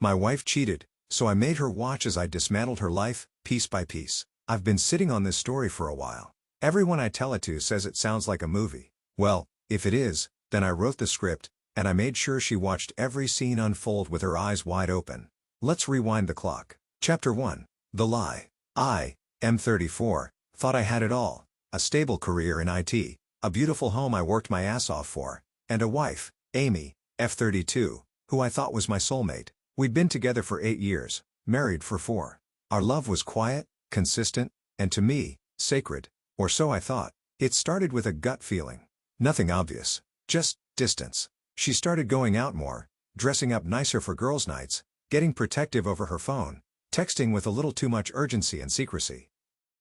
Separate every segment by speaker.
Speaker 1: My wife cheated, so I made her watch as I dismantled her life, piece by piece. I've been sitting on this story for a while. Everyone I tell it to says it sounds like a movie. Well, if it is, then I wrote the script, and I made sure she watched every scene unfold with her eyes wide open. Let's rewind the clock. Chapter 1. The Lie. I, M34, thought I had it all. A stable career in IT, a beautiful home I worked my ass off for, and a wife, Amy, F32, who I thought was my soulmate. We'd been together for 8 years, married for 4. Our love was quiet, consistent, and to me, sacred. Or so I thought. It started with a gut feeling. Nothing obvious. Just distance. She started going out more, dressing up nicer for girls' nights, getting protective over her phone, texting with a little too much urgency and secrecy.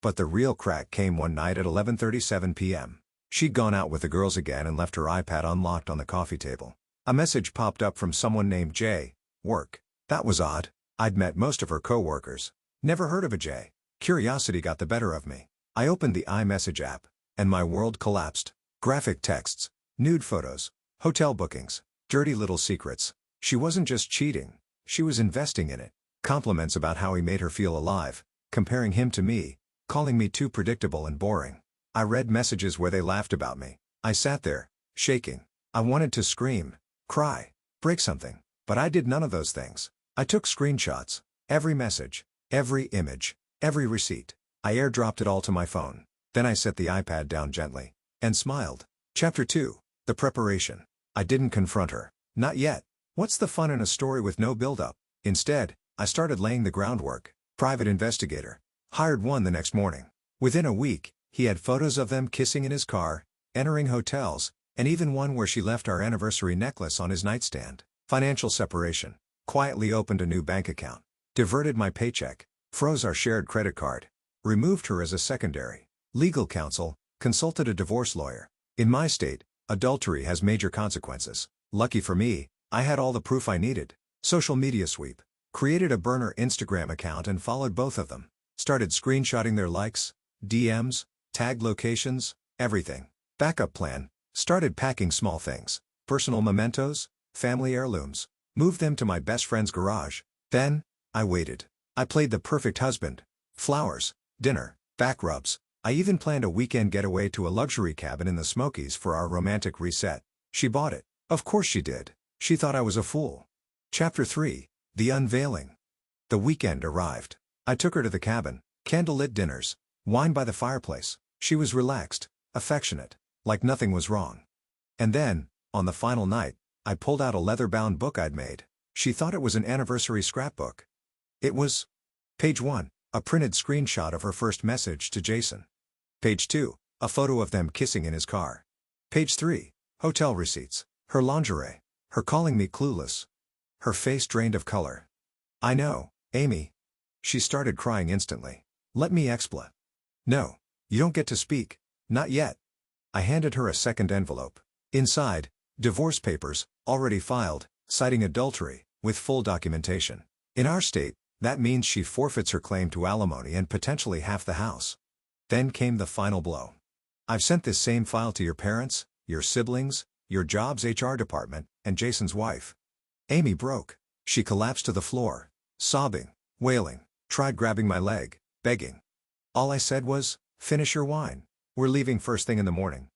Speaker 1: But the real crack came one night at 11:37 p.m. She'd gone out with the girls again and left her iPad unlocked on the coffee table. A message popped up from someone named Jay, work. That was odd. I'd met most of her co-workers. Never heard of a Jay. Curiosity got the better of me. I opened the iMessage app, and my world collapsed. Graphic texts, nude photos, hotel bookings, dirty little secrets. She wasn't just cheating, she was investing in it. Compliments about how he made her feel alive, comparing him to me, calling me too predictable and boring. I read messages where they laughed about me. I sat there, shaking. I wanted to scream, cry, break something, but I did none of those things. I took screenshots. Every message, every image, every receipt. I airdropped it all to my phone. Then I set the iPad down gently and smiled. Chapter 2. The Preparation. I didn't confront her. Not yet. What's the fun in a story with no build-up? Instead, I started laying the groundwork. Private investigator. Hired one the next morning. Within a week, he had photos of them kissing in his car, entering hotels, and even one where she left our anniversary necklace on his nightstand. Financial separation. Quietly opened a new bank account. Diverted my paycheck. Froze our shared credit card. Removed her as a secondary. Legal counsel. Consulted a divorce lawyer. In my state, adultery has major consequences. Lucky for me, I had all the proof I needed. Social media sweep. Created a burner Instagram account and followed both of them. Started screenshotting their likes, DMs, tagged locations, everything. Backup plan. Started packing small things. Personal mementos, family heirlooms. Moved them to my best friend's garage. Then, I waited. I played the perfect husband. Flowers, dinner, back rubs. I even planned a weekend getaway to a luxury cabin in the Smokies for our romantic reset. She bought it. Of course she did. She thought I was a fool. Chapter 3. The Unveiling. The weekend arrived. I took her to the cabin. Candlelit dinners. Wine by the fireplace. She was relaxed, affectionate, like nothing was wrong. And then, on the final night, I pulled out a leather-bound book I'd made. She thought it was an anniversary scrapbook. It was. Page 1, a printed screenshot of her first message to Jason. Page 2, a photo of them kissing in his car. Page 3, hotel receipts, her lingerie, her calling me clueless. Her face drained of color. I know, Amy. She started crying instantly. Let me expla. No, you don't get to speak. Not yet. I handed her a second envelope. Inside, divorce papers, already filed, citing adultery, with full documentation. In our state, that means she forfeits her claim to alimony and potentially half the house. Then came the final blow. I've sent this same file to your parents, your siblings, your job's HR department, and Jason's wife. Amy broke. She collapsed to the floor, sobbing, wailing, tried grabbing my leg, begging. All I said was, finish your wine. We're leaving first thing in the morning.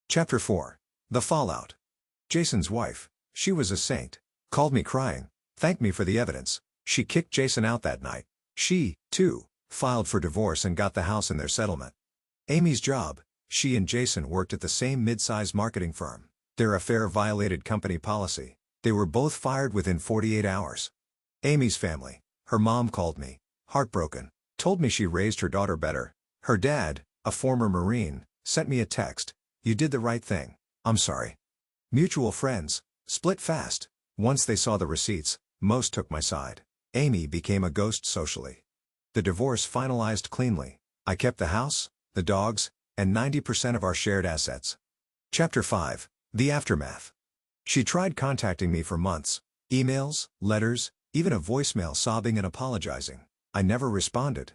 Speaker 1: Chapter 4. The Fallout. Jason's wife, she was a saint, called me crying, thanked me for the evidence. She kicked Jason out that night. She, too, filed for divorce and got the house in their settlement. Amy's job, she and Jason worked at the same mid-size marketing firm. Their affair violated company policy. They were both fired within 48 hours. Amy's family, her mom called me, heartbroken, told me she raised her daughter better. Her dad, a former Marine, sent me a text. You did the right thing. I'm sorry. Mutual friends, split fast. Once they saw the receipts, most took my side. Amy became a ghost socially. The divorce finalized cleanly. I kept the house, the dogs, and 90% of our shared assets. Chapter 5. The Aftermath. She tried contacting me for months. Emails, letters, even a voicemail sobbing and apologizing. I never responded.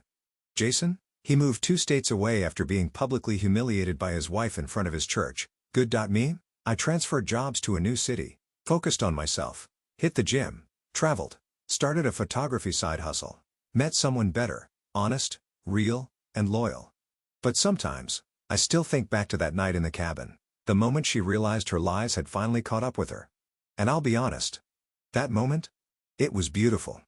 Speaker 1: Jason? He moved 2 states away after being publicly humiliated by his wife in front of his church. Good.me? I transferred jobs to a new city. Focused on myself. Hit the gym. Traveled. Started a photography side hustle. Met someone better, honest, real, and loyal. But sometimes, I still think back to that night in the cabin, the moment she realized her lies had finally caught up with her. And I'll be honest. That moment? It was beautiful.